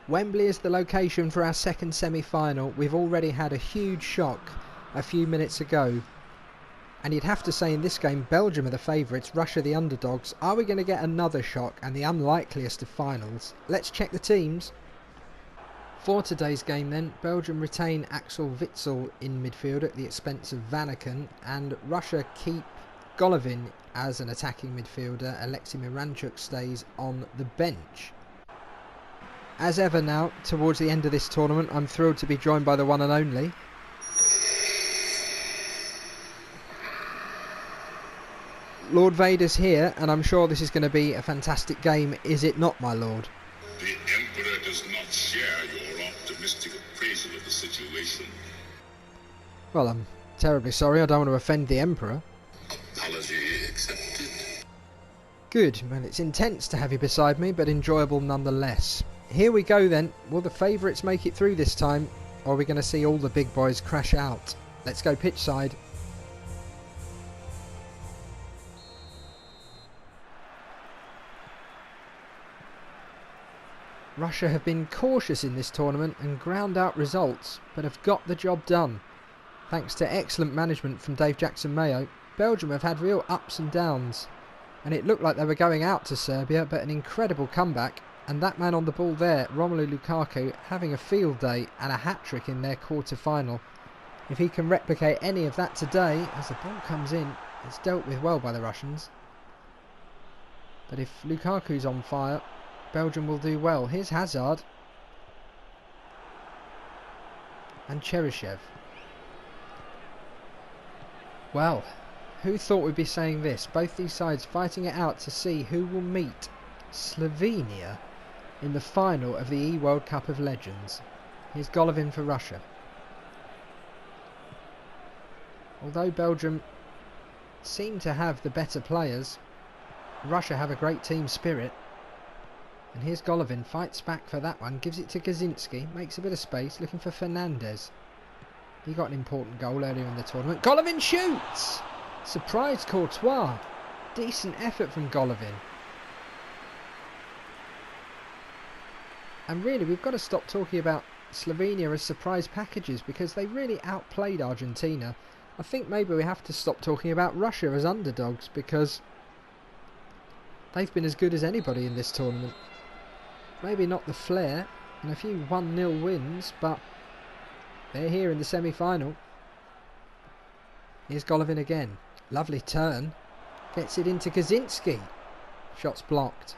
Wembley is the location for our second semi-final. We've already had a huge shock a few minutes ago. And you'd have to say in this game, Belgium are the favourites, Russia the underdogs. Are we going to get another shock and the unlikeliest of finals? Let's check the teams. For today's game then, Belgium retain Axel Witsel in midfield at the expense of Vanaken, and Russia keep Golovin as an attacking midfielder. Alexei Miranchuk stays on the bench. As ever now, towards the end of this tournament, I'm thrilled to be joined by the one and only Lord Vader's here, and I'm sure this is going to be a fantastic game, is it not, my lord? The Emperor does not share your optimistic appraisal of the situation. Well, I'm terribly sorry, I don't want to offend the Emperor. Apology accepted. Good, well, it's intense to have you beside me, but enjoyable nonetheless. Here we go then. Will the favourites make it through this time, or are we going to see all the big boys crash out? Let's go pitch side. Russia have been cautious in this tournament and ground out results, but have got the job done. Thanks to excellent management from Dave Jackson-Mayo, Belgium have had real ups and downs, and it looked like they were going out to Serbia, but an incredible comeback, and that man on the ball there, Romelu Lukaku, having a field day and a hat-trick in their quarter-final. If he can replicate any of that today, as the ball comes in, it's dealt with well by the Russians. But if Lukaku's on fire, Belgium will do well. Here's Hazard. And Cheryshev. Well, who thought we'd be saying this? Both these sides fighting it out to see who will meet Slovenia in the final of the eWorld Cup of Legends. Here's Golovin for Russia. Although Belgium seem to have the better players, Russia have a great team spirit. And here's Golovin, fights back for that one, gives it to Kaczynski, makes a bit of space, looking for Fernandez. He got an important goal earlier in the tournament. Golovin shoots! Surprised Courtois. Decent effort from Golovin. And really, we've got to stop talking about Slovenia as surprise packages, because they really outplayed Argentina. I think maybe we have to stop talking about Russia as underdogs, because they've been as good as anybody in this tournament. Maybe not the flair and a few 1-0 wins, but they're here in the semi-final. Here's Golovin again. Lovely turn. Gets it into Kaczynski. Shot's blocked.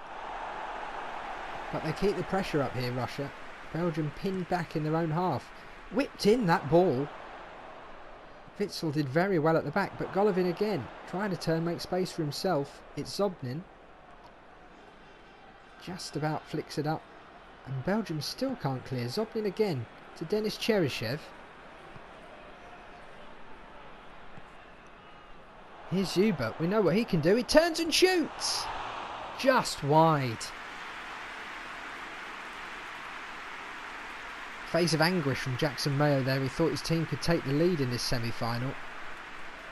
But they keep the pressure up here, Russia. Belgium pinned back in their own half. Whipped in that ball. Witsel did very well at the back, but Golovin again. Trying to turn, make space for himself. It's Zobnin. Just about flicks it up, and Belgium still can't clear. Zobnin again to Denis Cheryshev. Here's Zuber, we know what he can do. He turns and shoots! Just wide. Face of anguish from Jackson-Mayo there. He thought his team could take the lead in this semi-final,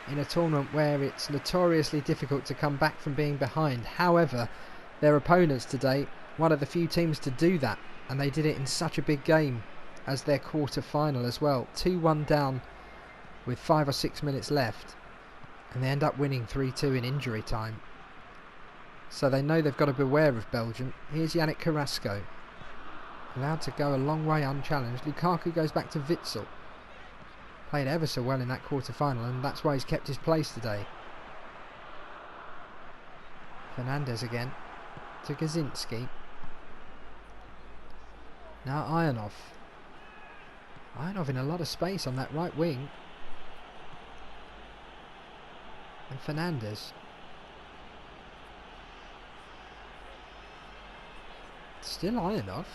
in a tournament where it's notoriously difficult to come back from being behind. However, their opponents today, one of the few teams to do that, and they did it in such a big game as their quarter-final as well. 2-1 down with 5 or 6 minutes left, and they end up winning 3-2 in injury time. So they know they've got to beware of Belgium. Here's Yannick Carrasco, allowed to go a long way unchallenged. Lukaku goes back to Witsel. Played ever so well in that quarter-final, and that's why he's kept his place today. Fernandez again to Kaczynski. Now Ionov. Ionov in a lot of space on that right wing. And Fernandez. Still Ionov.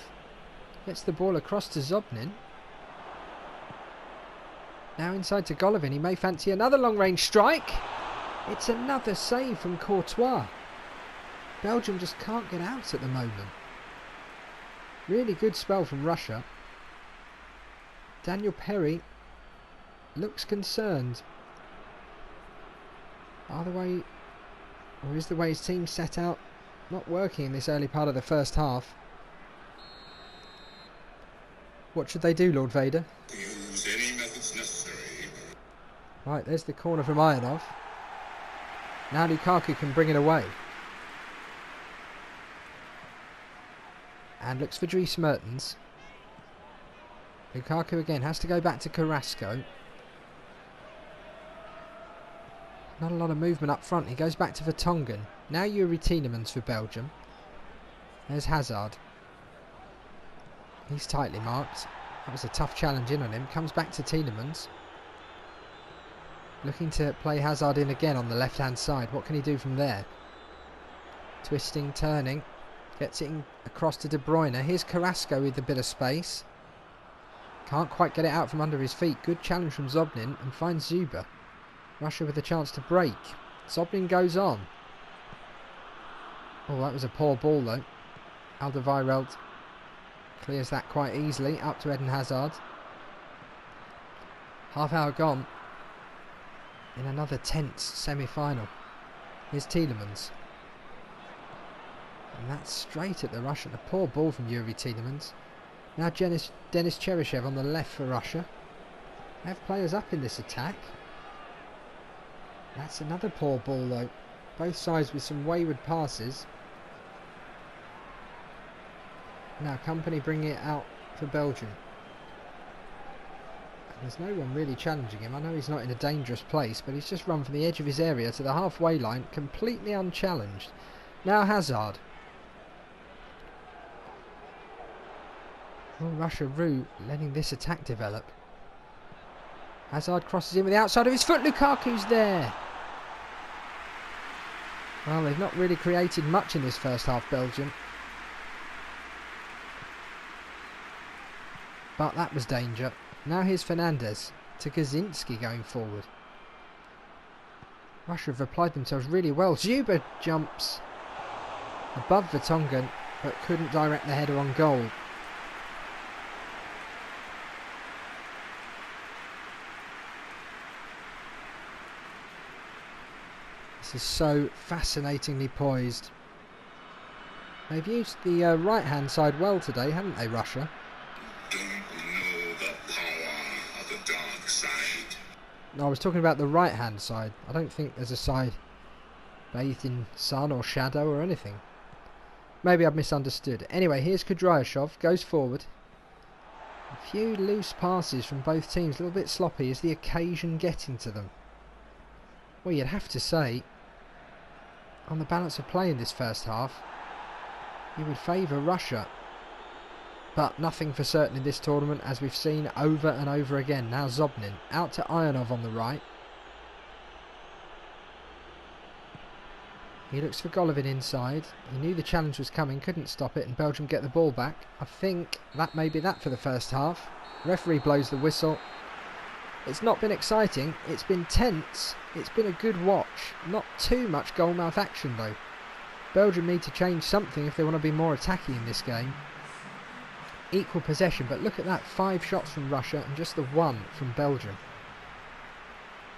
Gets the ball across to Zobnin. Now inside to Golovin. He may fancy another long-range strike. It's another save from Courtois. Belgium just can't get out at the moment. Really good spell from Russia. Daniel Perry looks concerned. Is the way his team set out not working in this early part of the first half? What should they do, Lord Vader? Use any methods necessary. Right, there's the corner from Ironov. Now Lukaku can bring it away. And looks for Dries Mertens. Lukaku again has to go back to Carrasco. Not a lot of movement up front. He goes back to Vertonghen. Now Yuri Tielemans for Belgium. There's Hazard. He's tightly marked. That was a tough challenge in on him. Comes back to Tielemans. Looking to play Hazard in again on the left-hand side. What can he do from there? Twisting, turning. Gets it across to De Bruyne. Here's Carrasco with a bit of space. Can't quite get it out from under his feet. Good challenge from Zobnin and finds Zuba. Russia with a chance to break. Zobnin goes on. Oh, that was a poor ball though. Alderweireld clears that quite easily. Up to Eden Hazard. Half hour gone. In another tense semi-final. Here's Tielemans. And that's straight at the Russian. A poor ball from Yuri Tielemans. Now Denis Cheryshev on the left for Russia. They have players up in this attack. That's another poor ball though. Both sides with some wayward passes. Now Company bringing it out for Belgium. There's no one really challenging him. I know he's not in a dangerous place, but he's just run from the edge of his area to the halfway line, completely unchallenged. Now Hazard. Will Russia rue letting this attack develop? Hazard crosses in with the outside of his foot. Lukaku's there. Well, they've not really created much in this first half, Belgium. But that was danger. Now here's Fernandez to Kaczynski going forward. Russia have applied themselves really well. Zuba jumps above Vertonghen, but couldn't direct the header on goal. This is so fascinatingly poised. They've used the right hand side well today, haven't they, Russia? No, I was talking about the right hand side. I don't think there's a side bathed in sun or shadow or anything. Maybe I've misunderstood. Anyway, here's Kudryashov, goes forward. A few loose passes from both teams, a little bit sloppy. Is the occasion getting to them? Well, you'd have to say, on the balance of play in this first half, you would favour Russia. But nothing for certain in this tournament, as we've seen over and over again. Now Zobnin, out to Ironov on the right. He looks for Golovin inside. He knew the challenge was coming, couldn't stop it, and Belgium get the ball back. I think that may be that for the first half. Referee blows the whistle. It's not been exciting, it's been tense, it's been a good watch. Not too much goalmouth action though. Belgium need to change something if they want to be more attacky in this game. Equal possession, but look at that, 5 shots from Russia and just the 1 from Belgium.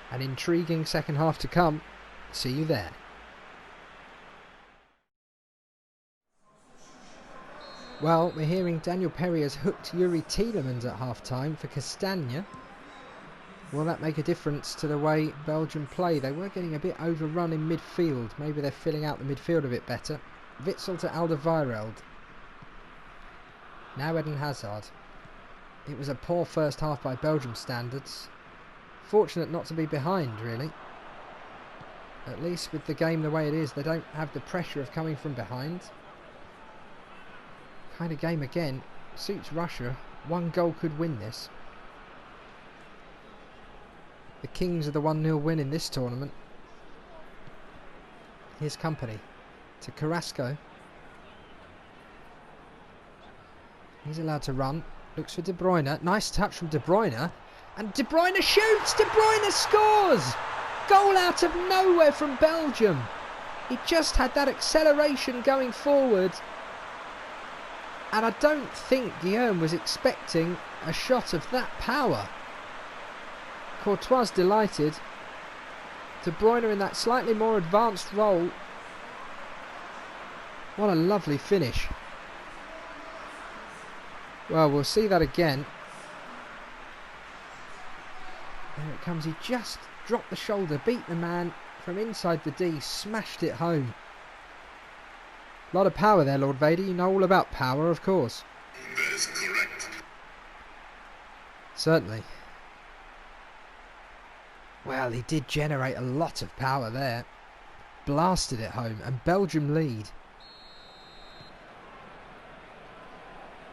An intriguing second half to come. See you there. Well, we're hearing Daniel Perry has hooked Yuri Tielemans at half-time for Castagna. Will that make a difference to the way Belgium play? They were getting a bit overrun in midfield. Maybe they're filling out the midfield a bit better. Witsel to Alderweireld. Now Eden Hazard. It was a poor first half by Belgium standards. Fortunate not to be behind, really. At least with the game the way it is, they don't have the pressure of coming from behind. Kind of game again. Suits Russia. 1 goal could win this. The Kings are the 1-0 win in this tournament. Here's Company to Carrasco. He's allowed to run. Looks for De Bruyne. Nice touch from De Bruyne. And De Bruyne shoots! De Bruyne scores! Goal out of nowhere from Belgium. He just had that acceleration going forward. And I don't think Guillaume was expecting a shot of that power. Courtois delighted. De Bruyne in that slightly more advanced role. What a lovely finish. Well, we'll see that again. There it comes. He just dropped the shoulder, beat the man from inside the D, smashed it home. A lot of power there, Lord Vader. You know all about power, of course. That is correct. Certainly. Well, he did generate a lot of power there. Blasted it home, and Belgium lead.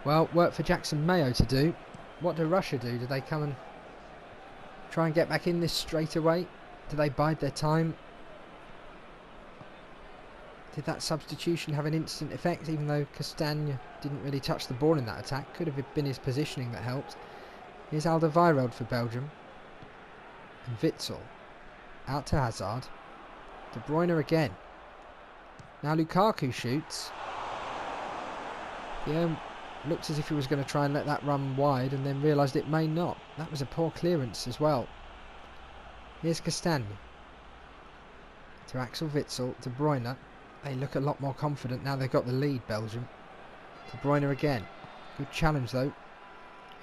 Well, work for Jackson Mayo to do. What do Russia do? Do they come and try and get back in this straight away? Do they bide their time? Did that substitution have an instant effect, even though Castagne didn't really touch the ball in that attack? Could have been his positioning that helped. Here's Alderweireld for Belgium. And Witsel. Out to Hazard. De Bruyne again. Now Lukaku shoots. Yeah, looked as if he was going to try and let that run wide, and then realised it may not. That was a poor clearance as well. Here's Castagne. To Axel Witsel. De Bruyne. They look a lot more confident now they've got the lead, Belgium. De Bruyne again. Good challenge though.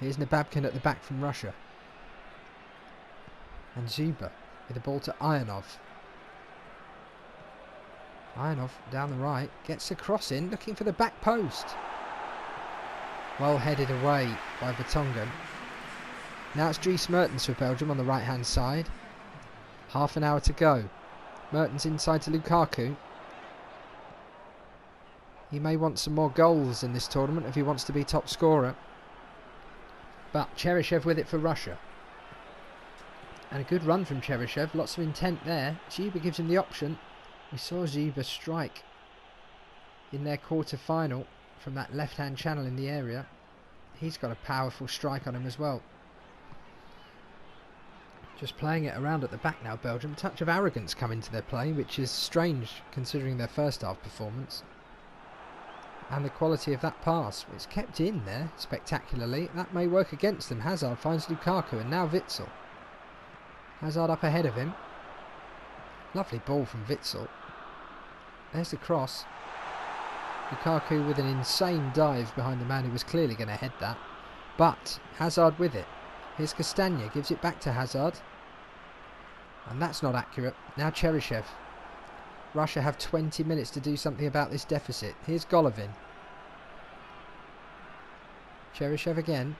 Here's Nababkin at the back from Russia. And Zuber with the ball to Ionov. Ionov down the right. Gets the cross in, looking for the back post. Well headed away by Vertonghen. Now it's Dries Mertens for Belgium on the right hand side. Half an hour to go. Mertens inside to Lukaku. He may want some more goals in this tournament if he wants to be top scorer. But Cheryshev with it for Russia. And a good run from Cheryshev. Lots of intent there. Zuber gives him the option. We saw Zuber strike in their quarter-final from that left-hand channel in the area. He's got a powerful strike on him as well. Just playing it around at the back now, Belgium. Touch of arrogance come into their play, which is strange considering their first half performance. And the quality of that pass. It's kept in there spectacularly. That may work against them. Hazard finds Lukaku and now Witsel. Hazard up ahead of him. Lovely ball from Witsel. There's the cross. Lukaku with an insane dive behind the man who was clearly going to head that. But Hazard with it. Here's Castagne. Gives it back to Hazard. And that's not accurate. Now Cheryshev. Russia have 20 minutes to do something about this deficit. Here's Golovin. Cheryshev again.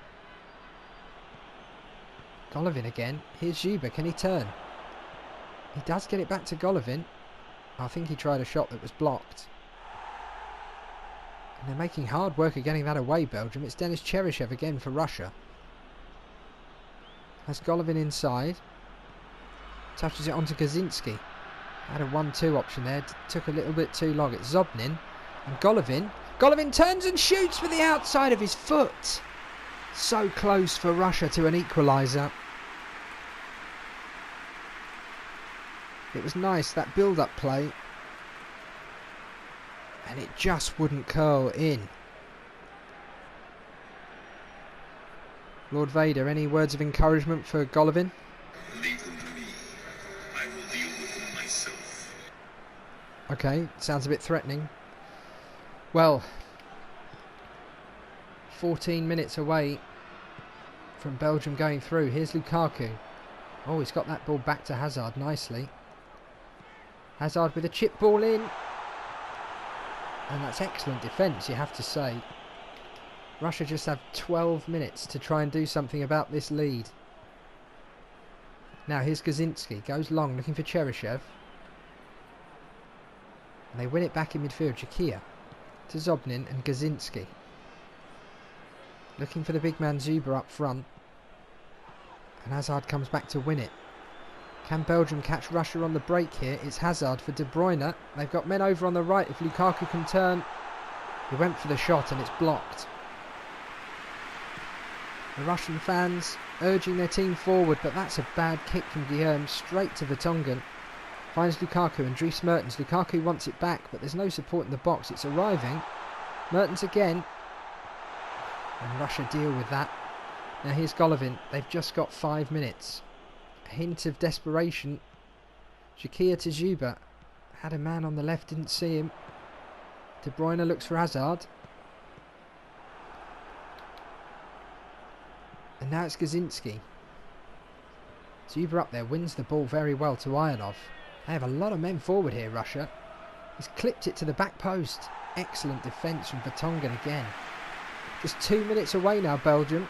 Golovin again. Here's Zuber. Can he turn? He does get it back to Golovin. I think he tried a shot that was blocked. And they're making hard work of getting that away, Belgium. It's Denis Cheryshev again for Russia. Has Golovin inside. Touches it onto Kaczynski. Had a 1-2 option there. Took a little bit too long. It's Zobnin. And Golovin. Golovin turns and shoots with the outside of his foot. So close for Russia to an equaliser. It was nice, that build-up play. And it just wouldn't curl in. Lord Vader, any words of encouragement for Golovin? Leave them to me. I will deal with them myself. Okay, sounds a bit threatening. Well, 14 minutes away from Belgium going through. Here's Lukaku. Oh, he's got that ball back to Hazard nicely. Hazard with a chip ball in. And that's excellent defence, you have to say. Russia just have 12 minutes to try and do something about this lead. Now here's Kaczynski. Goes long, looking for Cheryshev. And they win it back in midfield. Jakia to Zobnin and Kaczynski. Looking for the big man Zuber up front. And Hazard comes back to win it. Can Belgium catch Russia on the break here? It's Hazard for De Bruyne. They've got men over on the right. If Lukaku can turn. He went for the shot and it's blocked. The Russian fans urging their team forward, but that's a bad kick from Guillaume straight to Vertonghen. Finds Lukaku and Dries Mertens. Lukaku wants it back, but there's no support in the box. It's arriving. Mertens again. And Russia deal with that. Now here's Golovin. They've just got 5 minutes. A hint of desperation. Jakia to Zuber. Had a man on the left, didn't see him. De Bruyne looks for Hazard. And now it's Gazinski. Zuba up there wins the ball very well to Ionov. They have a lot of men forward here, Russia. He's clipped it to the back post. Excellent defence from Vertonghen again. Just 2 minutes away now, Belgium.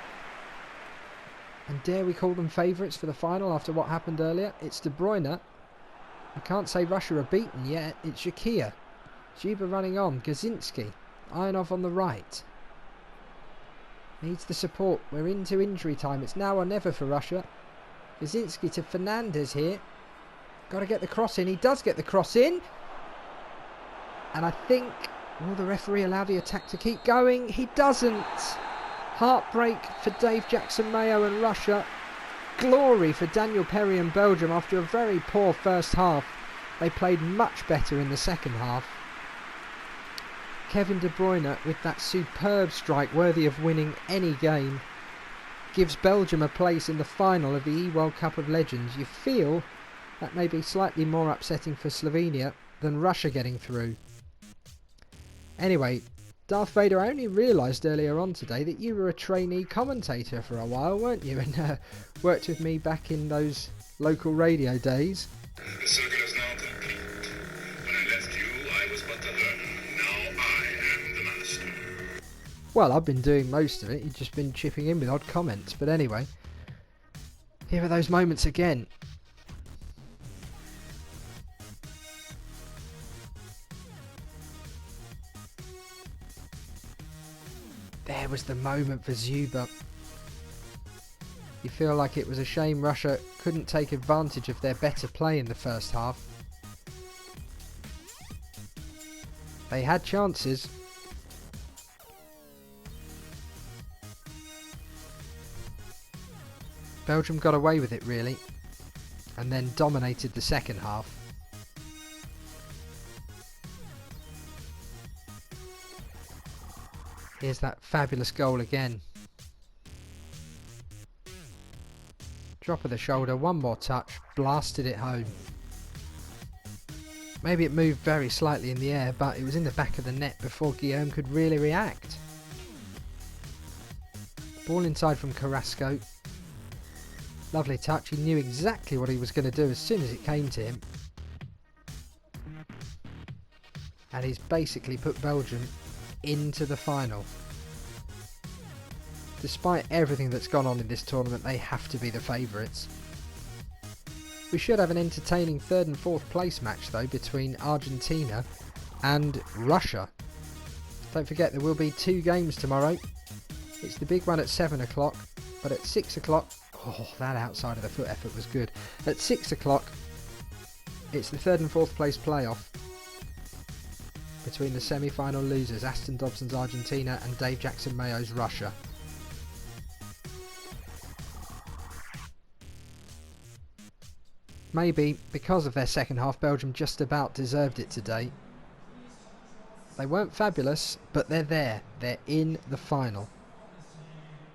And dare we call them favourites for the final after what happened earlier? It's De Bruyne. I can't say Russia are beaten yet. It's Shakir. Zuba running on. Gazinski. Ionov on the right. Needs the support. We're into injury time. It's now or never for Russia. Gazinski to Fernandez here. Got to get the cross in. He does get the cross in. And I think, will the referee allow the attack to keep going? He doesn't. Heartbreak for Dave Jackson-Mayo and Russia. Glory for Daniel Perry and Belgium after a very poor first half. They played much better in the second half. Kevin De Bruyne, with that superb strike worthy of winning any game, gives Belgium a place in the final of the eWorld Cup of Legends. You feel that may be slightly more upsetting for Slovenia than Russia getting through. Anyway, Darth Vader, I only realised earlier on today that you were a trainee commentator for a while, weren't you? And worked with me back in those local radio days. The circle is now complete. When I left you, I was but the learner. Now I am the master. Well, I've been doing most of it. You've just been chipping in with odd comments. But anyway, here are those moments again. There was the moment for Zuba. You feel like it was a shame Russia couldn't take advantage of their better play in the first half. They had chances. Belgium got away with it really, and then dominated the second half. Here's that fabulous goal again. Drop of the shoulder, one more touch, blasted it home. Maybe it moved very slightly in the air, but it was in the back of the net before Guillaume could really react. Ball inside from Carrasco. Lovely touch, he knew exactly what he was going to do as soon as it came to him. And he's basically put Belgium into the final. Despite everything that's gone on in this tournament, they have to be the favourites. We should have an entertaining third and fourth place match though between Argentina and Russia. Don't forget there will be 2 games tomorrow. It's the big one at 7 o'clock, but at 6 o'clock, oh, that outside of the foot effort was good. At 6 o'clock, it's the third and fourth place playoff between the semi-final losers, Aston Dobson's Argentina and Dave Jackson-Mayo's Russia. Maybe, because of their second half, Belgium just about deserved it today. They weren't fabulous, but they're there. They're in the final.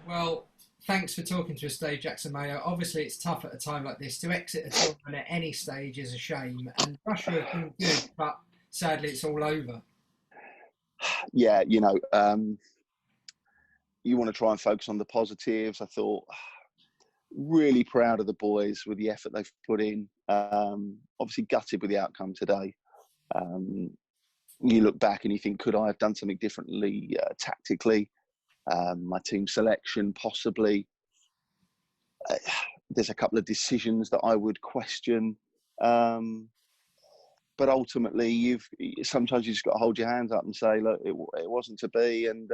Well, thanks for talking to us, Dave Jackson-Mayo. Obviously, it's tough at a time like this. To exit a tournament at any stage is a shame. And Russia have been good, but sadly, it's all over. Yeah, you know, you want to try and focus on the positives. I thought, really proud of the boys with the effort they've put in. Obviously gutted with the outcome today. You look back and you think, could I have done something differently tactically? My team selection, possibly. There's a couple of decisions that I would question. But ultimately, sometimes you just got to hold your hands up and say, look, it wasn't to be. And,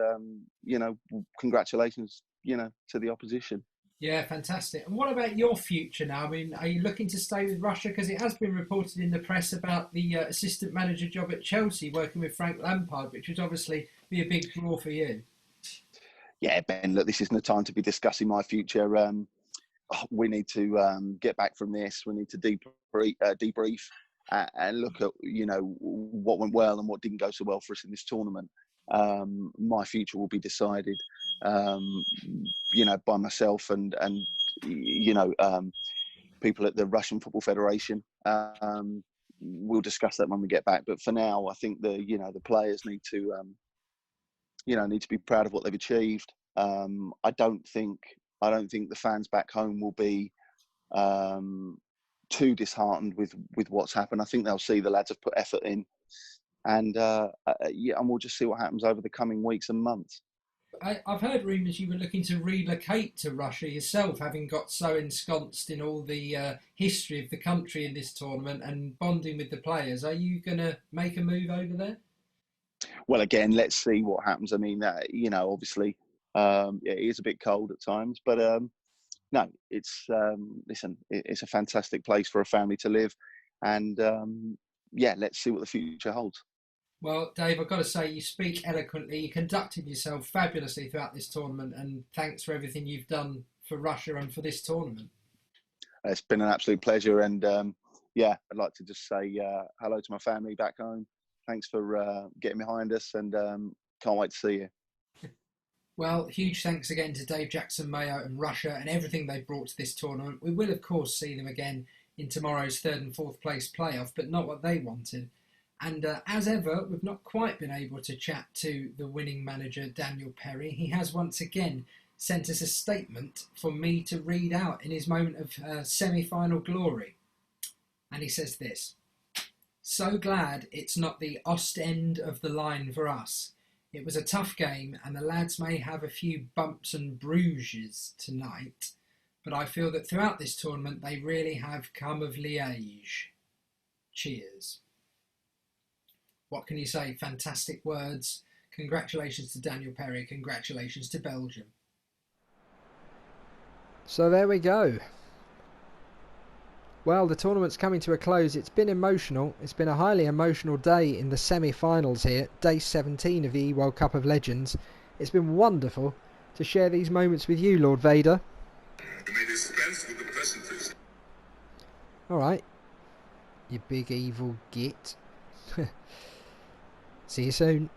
you know, congratulations, you know, to the opposition. Yeah, fantastic. And what about your future now? I mean, are you looking to stay with Russia? Because it has been reported in the press about the assistant manager job at Chelsea, working with Frank Lampard, which would obviously be a big draw for you. Yeah, Ben, look, this isn't the time to be discussing my future. We need to get back from this. We need to debrief and look at, you know, what went well and what didn't go so well for us in this tournament. My future will be decided, you know, by myself and you know, people at the Russian Football Federation. We'll discuss that when we get back. But for now, I think the players need to, you know, need to be proud of what they've achieved. I don't think I don't think the fans back home will be too disheartened with what's happened. I think they'll see the lads have put effort in, and and we'll just see what happens over the coming weeks and months. I've heard rumours you were looking to relocate to Russia yourself, having got so ensconced in all the history of the country in this tournament and bonding with the players. Are you going to make a move over there? Well, again, let's see what happens. I mean, obviously, it is a bit cold at times, but no, it's listen, it's a fantastic place for a family to live, and let's see what the future holds. Well, Dave, I've got to say, you speak eloquently. You conducted yourself fabulously throughout this tournament, and thanks for everything you've done for Russia and for this tournament. It's been an absolute pleasure, and I'd like to just say hello to my family back home. Thanks for getting behind us, and can't wait to see you. Well, huge thanks again to Dave Jackson-Mayo and Russia and everything they've brought to this tournament. We will, of course, see them again in tomorrow's third and fourth place playoff, but not what they wanted. And as ever, we've not quite been able to chat to the winning manager, Daniel Perry. He has once again sent us a statement for me to read out in his moment of semi-final glory. And he says this: "So glad it's not the Ostend of the line for us. It was a tough game and the lads may have a few bumps and bruises tonight, but I feel that throughout this tournament they really have come of Liège. Cheers." What can you say? Fantastic words. Congratulations to Daniel Perry. Congratulations to Belgium. So there we go. Well, the tournament's coming to a close. It's been emotional. It's been a highly emotional day in the semi-finals here. Day 17 of the eWorld Cup of Legends. It's been wonderful to share these moments with you, Lord Vader. You may dispense with the pleasantries. Alright. You big evil git. See you soon.